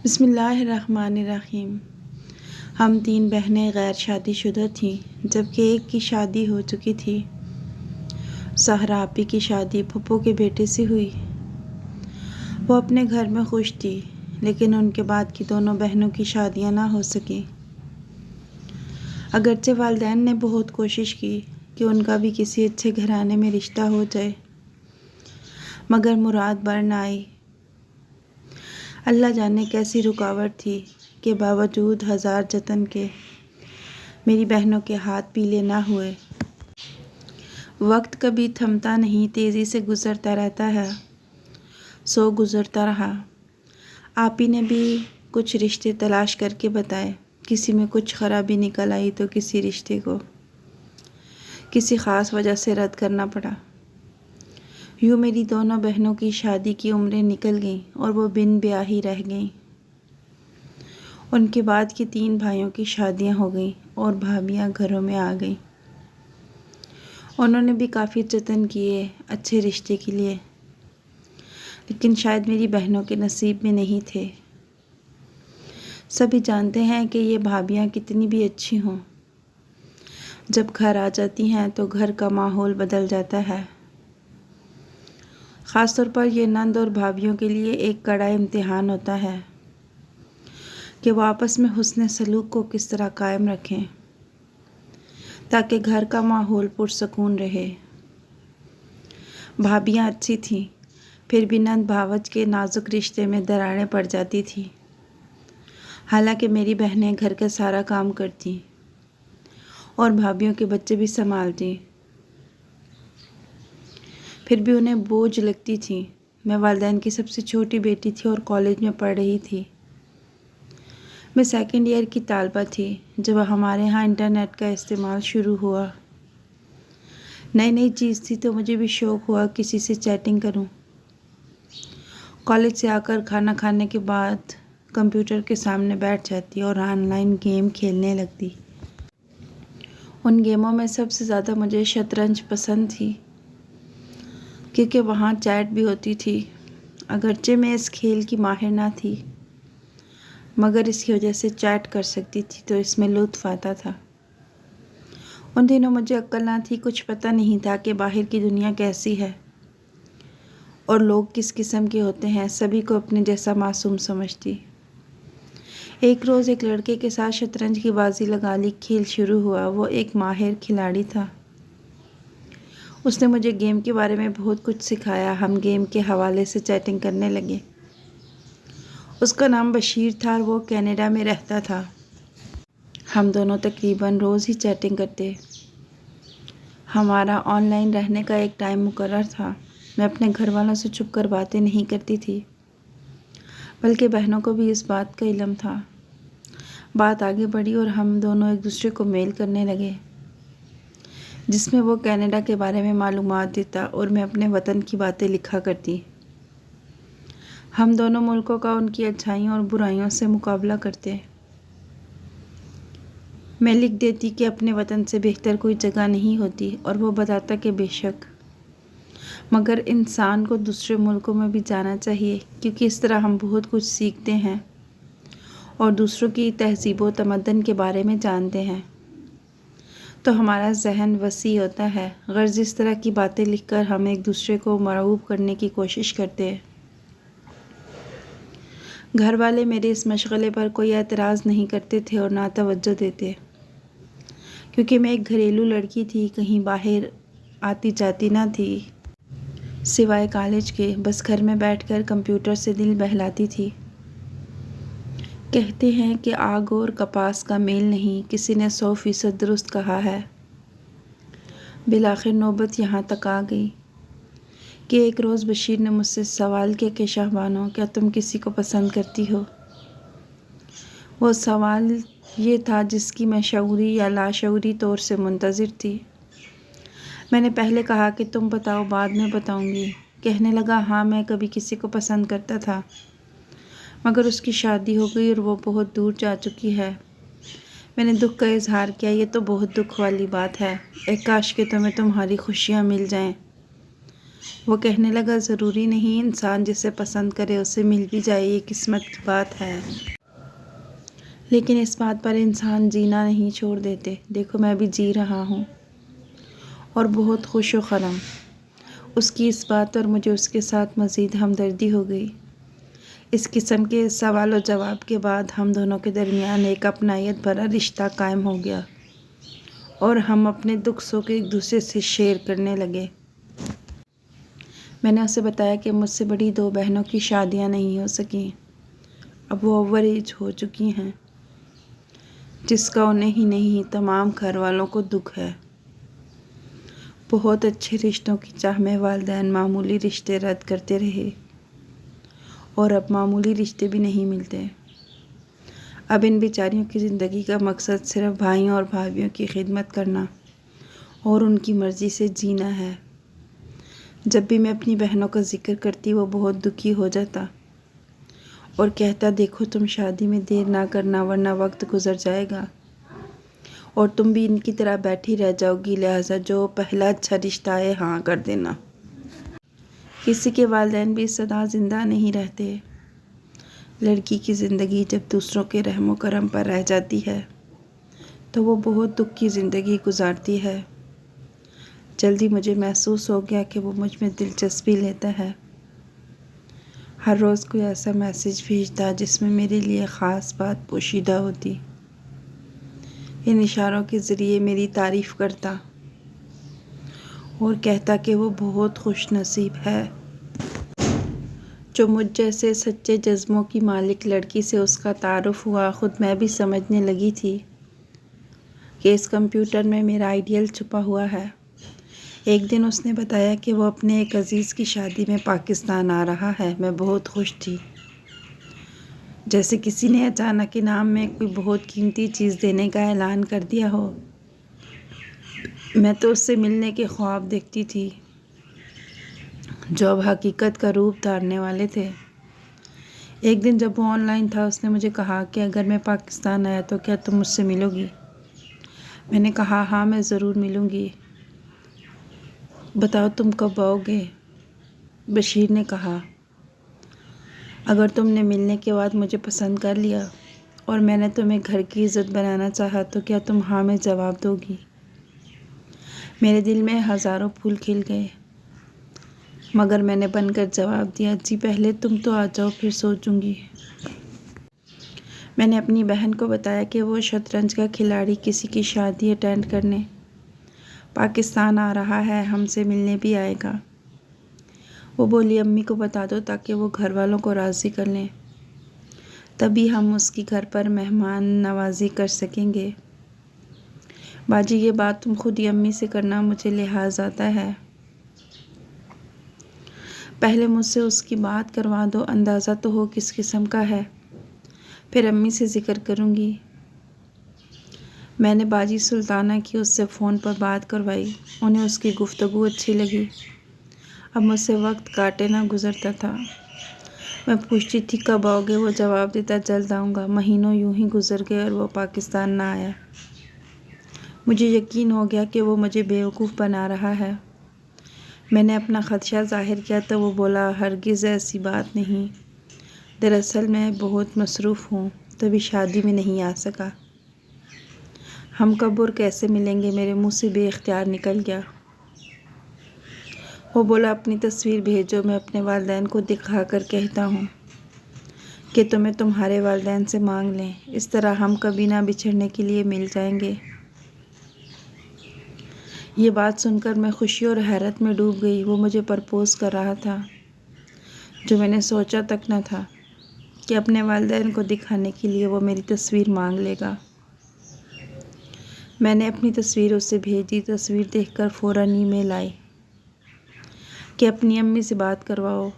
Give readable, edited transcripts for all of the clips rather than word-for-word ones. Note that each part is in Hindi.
बिस्मिल्लाहिर्रहमानिर्रहीम। हम 3 बहनें गैर शादीशुदा थीं, जबकि एक की शादी हो चुकी थी। सहरा आपी की शादी फूफो के बेटे से हुई। वो अपने घर में खुश थी, लेकिन उनके बाद की दोनों बहनों की शादियां ना हो सकी। अगरचे वालिदैन ने बहुत कोशिश की कि उनका भी किसी अच्छे घराने में रिश्ता हो जाए, मगर मुराद बर न आई। अल्लाह जाने कैसी रुकावट थी कि बावजूद 1000 जतन के मेरी बहनों के हाथ पीले ना हुए। वक्त कभी थमता नहीं, तेज़ी से गुज़रता रहता है। सो गुज़रता रहा। आपी ने भी कुछ रिश्ते तलाश करके बताए। किसी में कुछ खराबी निकल आई तो किसी रिश्ते को किसी ख़ास वजह से रद्द करना पड़ा। यूँ मेरी दोनों बहनों की शादी की उम्रें निकल गईं और वो बिन ब्याही रह गईं। उनके बाद की 3 भाइयों की शादियां हो गईं और भाभियां घरों में आ गईं। उन्होंने भी काफ़ी जतन किए अच्छे रिश्ते के लिए, लेकिन शायद मेरी बहनों के नसीब में नहीं थे। सभी जानते हैं कि ये भाभियां कितनी भी अच्छी हों, जब घर आ जाती हैं तो घर का माहौल बदल जाता है। ख़ास तौर पर ये नंद और भाभियों के लिए एक कड़ा इम्तिहान होता है कि वो आपस में हुस्न सलूक को किस तरह कायम रखें ताकि घर का माहौल पुरसकून रहे। भाभियाँ अच्छी थीं, फिर भी नंद भावज के नाजुक रिश्ते में दरारें पड़ जाती थी। हालांकि मेरी बहनें घर का सारा काम करती और भाभियों के बच्चे भी संभालती, फिर भी उन्हें बोझ लगती थी। मैं वालिदैन की सबसे छोटी बेटी थी और कॉलेज में पढ़ रही थी। मैं सेकंड ईयर की तालबा थी जब हमारे यहाँ इंटरनेट का इस्तेमाल शुरू हुआ। नई नई चीज़ थी तो मुझे भी शौक़ हुआ किसी से चैटिंग करूं। कॉलेज से आकर खाना खाने के बाद कंप्यूटर के सामने बैठ जाती और ऑनलाइन गेम खेलने लगती। उन गेमों में सबसे ज़्यादा मुझे शतरंज पसंद थी, क्योंकि वहाँ चैट भी होती थी। अगरचे मैं इस खेल की माहिर ना थी, मगर इसकी वजह से चैट कर सकती थी तो इसमें लुत्फ़ आता था। उन दिनों मुझे अक्ल ना थी, कुछ पता नहीं था कि बाहर की दुनिया कैसी है और लोग किस किस्म के होते हैं। सभी को अपने जैसा मासूम समझती। एक रोज़ एक लड़के के साथ शतरंज की बाजी लगा ली। खेल शुरू हुआ। वो एक माहिर खिलाड़ी था। उसने मुझे गेम के बारे में बहुत कुछ सिखाया। हम गेम के हवाले से चैटिंग करने लगे। उसका नाम बशीर था और वो कनाडा में रहता था। हम दोनों तकरीबन रोज़ ही चैटिंग करते। हमारा ऑनलाइन रहने का एक टाइम मुकर्रर था। मैं अपने घर वालों से छुप कर बातें नहीं करती थी, बल्कि बहनों को भी इस बात का इल्म था। बात आगे बढ़ी और हम दोनों एक दूसरे को मेल करने लगे, जिसमें वो कनाडा के बारे में मालूमात देता और मैं अपने वतन की बातें लिखा करती। हम दोनों मुल्कों का उनकी अच्छाइयों और बुराइयों से मुकाबला करते। मैं लिख देती कि अपने वतन से बेहतर कोई जगह नहीं होती और वो बताता कि बेशक, मगर इंसान को दूसरे मुल्कों में भी जाना चाहिए, क्योंकि इस तरह हम बहुत कुछ सीखते हैं और दूसरों की तहज़ीब व तमद्दन के बारे में जानते हैं, तो हमारा जहन वसी होता है। गर्ज़ इस तरह की बातें लिखकर हम एक दूसरे को मरऊब करने की कोशिश करते हैं। घर वाले मेरे इस मशगले पर कोई एतराज़ नहीं करते थे और ना तवज्जो देते, क्योंकि मैं एक घरेलू लड़की थी, कहीं बाहर आती जाती ना थी सिवाय कॉलेज के। बस घर में बैठकर कंप्यूटर से दिल बहलाती थी। कहते हैं कि आग और कपास का मेल नहीं, किसी ने 100% दुरुस्त कहा है। बिलाखिर नौबत यहाँ तक आ गई कि एक रोज़ बशीर ने मुझसे सवाल किया कि शाहबानो, क्या तुम किसी को पसंद करती हो? वो सवाल ये था जिसकी मैं शऊरी या लाशऊरी तौर से मुंतज़िर थी। मैंने पहले कहा कि तुम बताओ, बाद में बताऊंगी। कहने लगा, हाँ, मैं कभी किसी को पसंद करता था, मगर उसकी शादी हो गई और वो बहुत दूर जा चुकी है। मैंने दुख का इजहार किया। ये तो बहुत दुख वाली बात है। एक काश कि तुम्हें तुम्हारी खुशियाँ मिल जाएं। वो कहने लगा, ज़रूरी नहीं इंसान जिसे पसंद करे उसे मिल भी जाए, ये किस्मत की बात है। लेकिन इस बात पर इंसान जीना नहीं छोड़ देते। देखो मैं भी जी रहा हूँ और बहुत खुश व ख़रम। उसकी इस बात पर मुझे उसके साथ मज़ीद हमदर्दी हो गई। इस किस्म के सवाल और जवाब के बाद हम दोनों के दरमियान एक अपनायत भरा रिश्ता कायम हो गया और हम अपने दुख सुख एक दूसरे से शेयर करने लगे। मैंने उसे बताया कि मुझसे बड़ी 2 बहनों की शादियां नहीं हो सकी। अब वो ओवर एज हो चुकी हैं, जिसका उन्हें ही नहीं तमाम घर वालों को दुख है। बहुत अच्छे रिश्तों की चाह में वालिदैन मामूली रिश्ते रद्द करते रहे और अब मामूली रिश्ते भी नहीं मिलते। अब इन बेचारियों की ज़िंदगी का मकसद सिर्फ भाइयों और भाभियों की खिदमत करना और उनकी मर्ज़ी से जीना है। जब भी मैं अपनी बहनों का जिक्र करती वो बहुत दुखी हो जाता और कहता, देखो तुम शादी में देर ना करना वरना वक्त गुजर जाएगा और तुम भी इनकी तरह बैठी रह जाओगी, लिहाजा जो पहला अच्छा रिश्ता है हाँ कर देना। किसी के वालिदैन भी सदा ज़िंदा नहीं रहते। लड़की की ज़िंदगी जब दूसरों के रहमो करम पर रह जाती है तो वो बहुत दुख की ज़िंदगी गुजारती है। जल्दी मुझे महसूस हो गया कि वो मुझ में दिलचस्पी लेता है। हर रोज़ कोई ऐसा मैसेज भेजता जिसमें मेरे लिए ख़ास बात पोशीदा होती। इन इशारों के ज़रिए मेरी तारीफ़ करता और कहता कि वो बहुत खुश नसीब है जो मुझ जैसे सच्चे जज्बों की मालिक लड़की से उसका तारुफ़ हुआ। ख़ुद मैं भी समझने लगी थी कि इस कंप्यूटर में मेरा आइडियल छुपा हुआ है। एक दिन उसने बताया कि वो अपने एक अज़ीज़ की शादी में पाकिस्तान आ रहा है। मैं बहुत खुश थी, जैसे किसी ने अचानक इनाम में कोई बहुत कीमती चीज़ देने का ऐलान कर दिया हो। मैं तो उससे मिलने के ख्वाब देखती थी जो अब हकीकत का रूप धारने वाले थे। एक दिन जब वो ऑनलाइन था उसने मुझे कहा कि अगर मैं पाकिस्तान आया तो क्या तुम मुझसे मिलोगी। मैंने कहा हाँ मैं ज़रूर मिलूँगी, बताओ तुम कब आओगे। बशीर ने कहा, अगर तुमने मिलने के बाद मुझे पसंद कर लिया और मैंने तुम्हें घर की इज़्ज़त बनाना चाहा तो क्या तुम हाँ में जवाब दोगी। मेरे दिल में हज़ारों फूल खिल गए, मगर मैंने बनकर जवाब दिया, जी पहले तुम तो आ जाओ फिर सोचूंगी। मैंने अपनी बहन को बताया कि वो शतरंज का खिलाड़ी किसी की शादी अटेंड करने पाकिस्तान आ रहा है, हमसे मिलने भी आएगा। वो बोली, अम्मी को बता दो ताकि वो घर वालों को राज़ी कर लें, तभी हम उसकी घर पर मेहमान नवाजी कर सकेंगे। बाजी ये बात तुम खुद ही अम्मी से करना, मुझे लिहाज आता है। पहले मुझसे उसकी बात करवा दो, अंदाज़ा तो हो किस किस्म का है, फिर अम्मी से ज़िक्र करूँगी। मैंने बाजी सुल्ताना की उससे फ़ोन पर बात करवाई। उन्हें उसकी गुफ्तगू अच्छी लगी। अब मुझसे वक्त काटे ना गुज़रता था। मैं पूछती थी कब आओगे, वो जवाब देता जल्द आऊँगा। महीनों यूं ही गुज़र गए और वो पाकिस्तान ना आया। मुझे यकीन हो गया कि वो मुझे बेवकूफ़ बना रहा है। मैंने अपना ख़दशा ज़ाहिर किया तो वो बोला, हरगिज़ ऐसी बात नहीं, दरअसल मैं बहुत मसरूफ़ हूँ, तभी शादी में नहीं आ सका। हम कब और कैसे मिलेंगे, मेरे मुंह से बेख्तियार निकल गया। वो बोला, अपनी तस्वीर भेजो, मैं अपने वालिदैन को दिखा कर कहता हूँ कि तुम्हें तुम्हारे वालिदैन से मांग लें, इस तरह हम कभी ना बिछड़ने के लिए मिल जाएंगे। ये बात सुनकर मैं खुशी और हैरत में डूब गई। वो मुझे प्रपोज़ कर रहा था, जो मैंने सोचा तक न था कि अपने वालिदैन को दिखाने के लिए वो मेरी तस्वीर मांग लेगा। मैंने अपनी तस्वीर उसे भेजी। तस्वीर देखकर फ़ौरन ईमेल आई कि अपनी अम्मी से बात करवाओ।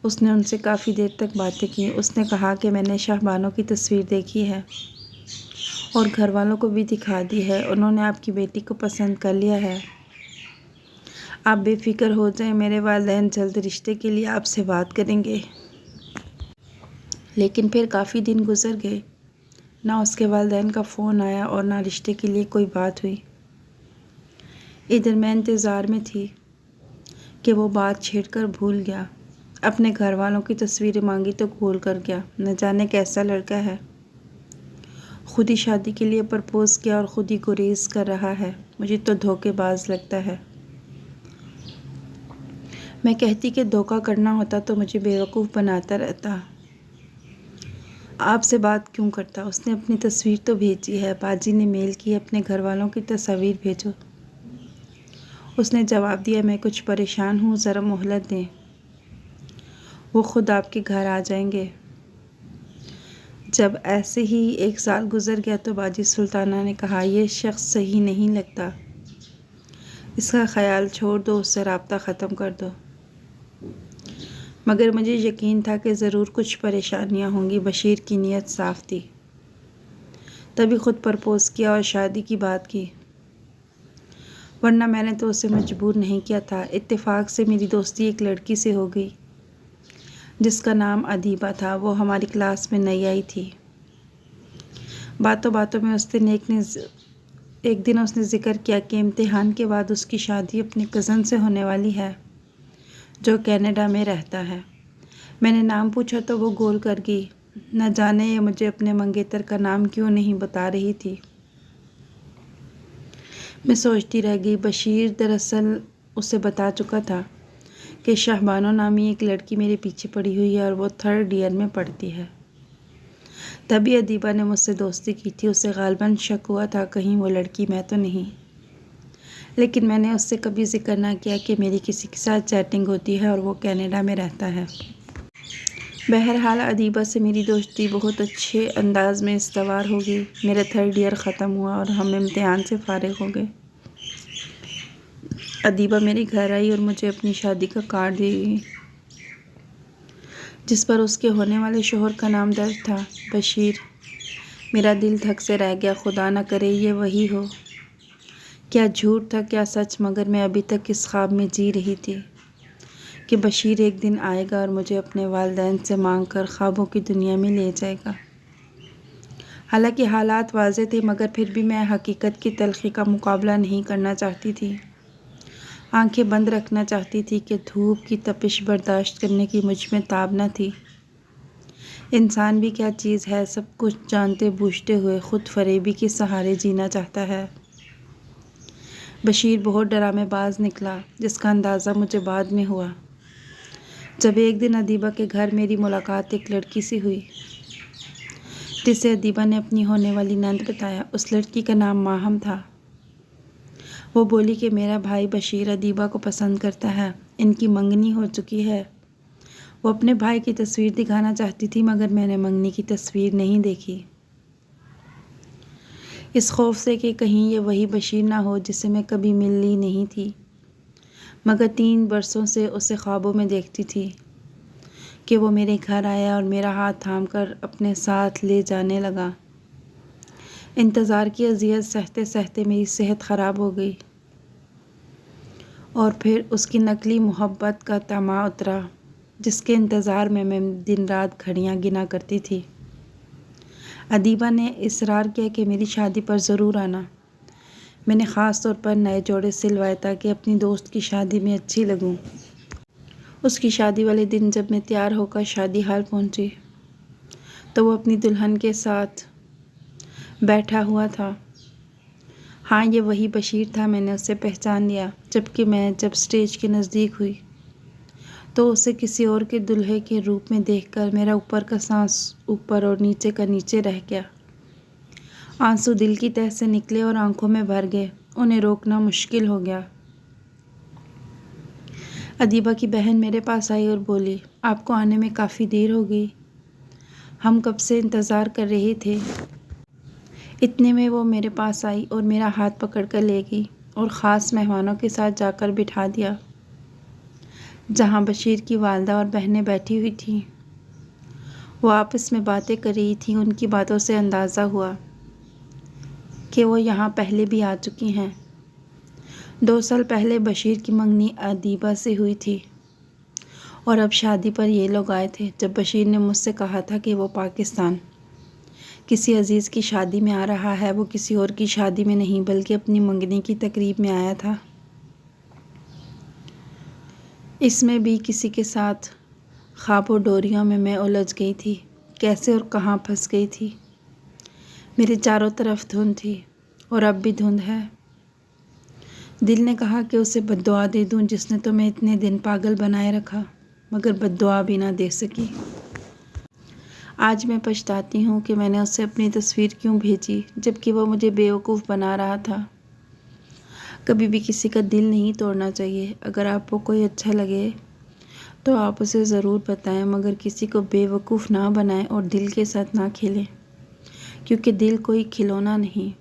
उसने उनसे काफ़ी देर तक बातें की। उसने कहा कि मैंने शाहबानों की तस्वीर देखी है और घर वालों को भी दिखा दी है, उन्होंने आपकी बेटी को पसंद कर लिया है। आप बेफिक्र हो जाएं, मेरे वालिदैन जल्द रिश्ते के लिए आपसे बात करेंगे। लेकिन फिर काफ़ी दिन गुजर गए, ना उसके वालिदैन का फ़ोन आया और ना रिश्ते के लिए कोई बात हुई। इधर मैं इंतज़ार में थी कि वो बात छेड़कर भूल गया। अपने घर वालों की तस्वीरें मांगी तो भूल कर गया। न जाने कैसा लड़का है। खुद ही शादी के लिए प्रपोज किया और खुद ही गुरेज कर रहा है। मुझे तो धोखेबाज लगता है। मैं कहती कि धोखा करना होता तो मुझे बेवकूफ़ बनाता रहता। आपसे बात क्यों करता? उसने अपनी तस्वीर तो भेजी है। बाजी ने मेल की, अपने घर वालों की तस्वीर भेजो। उसने जवाब दिया, मैं कुछ परेशान हूँ, ज़रा मोहलत दें, वो खुद आपके घर आ जाएंगे। जब ऐसे ही 1 साल गुजर गया तो बाजी सुल्ताना ने कहा, यह शख्स सही नहीं लगता, इसका ख्याल छोड़ दो, उससे राब्ता ख़त्म कर दो। मगर मुझे यकीन था कि ज़रूर कुछ परेशानियां होंगी। बशीर की नीयत साफ़ थी। तभी खुद प्रपोज़ किया और शादी की बात की, वरना मैंने तो उसे मजबूर नहीं किया था। इत्तेफाक से मेरी दोस्ती एक लड़की से हो गई जिसका नाम अदीबा था। वो हमारी क्लास में नई आई थी। बातों बातों में एक दिन उसने ज़िक्र किया कि इम्तिहान के बाद उसकी शादी अपने कज़न से होने वाली है जो कनाडा में रहता है। मैंने नाम पूछा तो वो गोल कर गई। न जाने ये मुझे अपने मंगेतर का नाम क्यों नहीं बता रही थी। मैं सोचती रह गई। बशीर दरअसल उसे बता चुका था कि शहबानो नामी एक लड़की मेरे पीछे पड़ी हुई है और वो 3rd ईयर में पढ़ती है। तभी अदीबा ने मुझसे दोस्ती की थी। उसे गालिबन शक हुआ था कहीं वो लड़की मैं तो नहीं, लेकिन मैंने उससे कभी जिक्र ना किया कि मेरी किसी के साथ चैटिंग होती है और वो कनाडा में रहता है। बहरहाल अदीबा से मेरी दोस्ती बहुत अच्छे अंदाज में इस्तवार हो गई। मेरा 3rd ईयर ख़त्म हुआ और हम इम्तिहान से फारिग हो गए। अदीबा मेरे घर आई और मुझे अपनी शादी का कार्ड दे गई जिस पर उसके होने वाले शोहर का नाम दर्ज था, बशीर। मेरा दिल धक से रह गया। खुदा न करे ये वही हो। क्या झूठ था क्या सच, मगर मैं अभी तक इस ख्वाब में जी रही थी कि बशीर एक दिन आएगा और मुझे अपने वालिदैन से मांग कर ख्वाबों की दुनिया में ले जाएगा। हालांकि हालात वाज़े थे, मगर फिर भी मैं हकीकत की तलखी का मुकाबला नहीं करना चाहती थी। आंखें बंद रखना चाहती थी कि धूप की तपिश बर्दाश्त करने की मुझ में ताब न थी। इंसान भी क्या चीज़ है, सब कुछ जानते बूझते हुए खुद फरेबी के सहारे जीना चाहता है। बशीर बहुत डरामेबाज निकला, जिसका अंदाज़ा मुझे बाद में हुआ जब एक दिन अदीबा के घर मेरी मुलाकात एक लड़की से हुई जिसे अदीबा ने अपनी होने वाली नंद बताया। उस लड़की का नाम माहम था। वो बोली कि मेरा भाई बशीर अदीबा को पसंद करता है, इनकी मंगनी हो चुकी है। वो अपने भाई की तस्वीर दिखाना चाहती थी, मगर मैंने मंगनी की तस्वीर नहीं देखी, इस खौफ से कि कहीं ये वही बशीर ना हो जिसे मैं कभी मिली नहीं थी। मगर 3 बरसों से उसे ख्वाबों में देखती थी कि वो मेरे घर आया और मेरा हाथ थामकर अपने साथ ले जाने लगा। इंतज़ार की अज़ियत सहते सहते मेरी सेहत ख़राब हो गई और फिर उसकी नकली मोहब्बत का तमा उतरा, जिसके इंतज़ार में मैं दिन रात घड़ियाँ गिना करती थी। अदीबा ने इसरार किया कि मेरी शादी पर ज़रूर आना। मैंने ख़ास तौर पर नए जोड़े सिलवाए ताकि अपनी दोस्त की शादी में अच्छी लगूं। उसकी शादी वाले दिन जब मैं तैयार होकर शादी हाल पहुंची तो वो अपनी दुल्हन के साथ बैठा हुआ था। हाँ, ये वही बशीर था। मैंने उसे पहचान लिया, जबकि मैं जब स्टेज के नज़दीक हुई तो उसे किसी और के दुल्हे के रूप में देखकर मेरा ऊपर का सांस ऊपर और नीचे का नीचे रह गया। आंसू दिल की तह से निकले और आंखों में भर गए। उन्हें रोकना मुश्किल हो गया। अदीबा की बहन मेरे पास आई और बोली, आपको आने में काफ़ी देर हो गई, हम कब से इंतज़ार कर रहे थे। इतने में वो मेरे पास आई और मेरा हाथ पकड़ कर ले गई और ख़ास मेहमानों के साथ जाकर बिठा दिया जहाँ बशीर की वालदा और बहनें बैठी हुई थीं। वो आपस में बातें कर रही थीं। उनकी बातों से अंदाज़ा हुआ कि वो यहाँ पहले भी आ चुकी हैं। 2 साल पहले बशीर की मंगनी अदीबा से हुई थी और अब शादी पर ये लोग आए थे। जब बशीर ने मुझसे कहा था कि वो पाकिस्तान किसी अजीज़ की शादी में आ रहा है, वो किसी और की शादी में नहीं बल्कि अपनी मंगनी की तकरीब में आया था। इसमें भी किसी के साथ ख्वाबों डोरियों में मैं उलझ गई थी। कैसे और कहाँ फंस गई थी। मेरे चारों तरफ धुंध थी और अब भी धुंध है। दिल ने कहा कि उसे बद्दुआ दे दूं जिसने तुम्हें इतने दिन पागल बनाए रखा, मगर बद्दुआ भी ना दे सकी। आज मैं पछताती हूँ कि मैंने उसे अपनी तस्वीर क्यों भेजी, जबकि वो मुझे बेवकूफ़ बना रहा था। कभी भी किसी का दिल नहीं तोड़ना चाहिए। अगर आपको कोई अच्छा लगे तो आप उसे ज़रूर बताएं, मगर किसी को बेवकूफ़ ना बनाएं और दिल के साथ ना खेलें, क्योंकि दिल कोई खिलौना नहीं।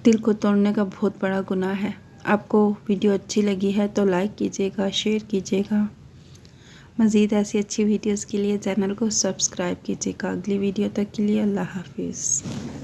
दिल को तोड़ने का बहुत बड़ा गुनाह है। आपको वीडियो अच्छी लगी है तो लाइक कीजिएगा, शेयर कीजिएगा। मज़ीद ऐसी अच्छी वीडियोस के लिए चैनल को सब्सक्राइब कीजिएगा। अगली वीडियो तक के लिए अल्लाह हाफिज़।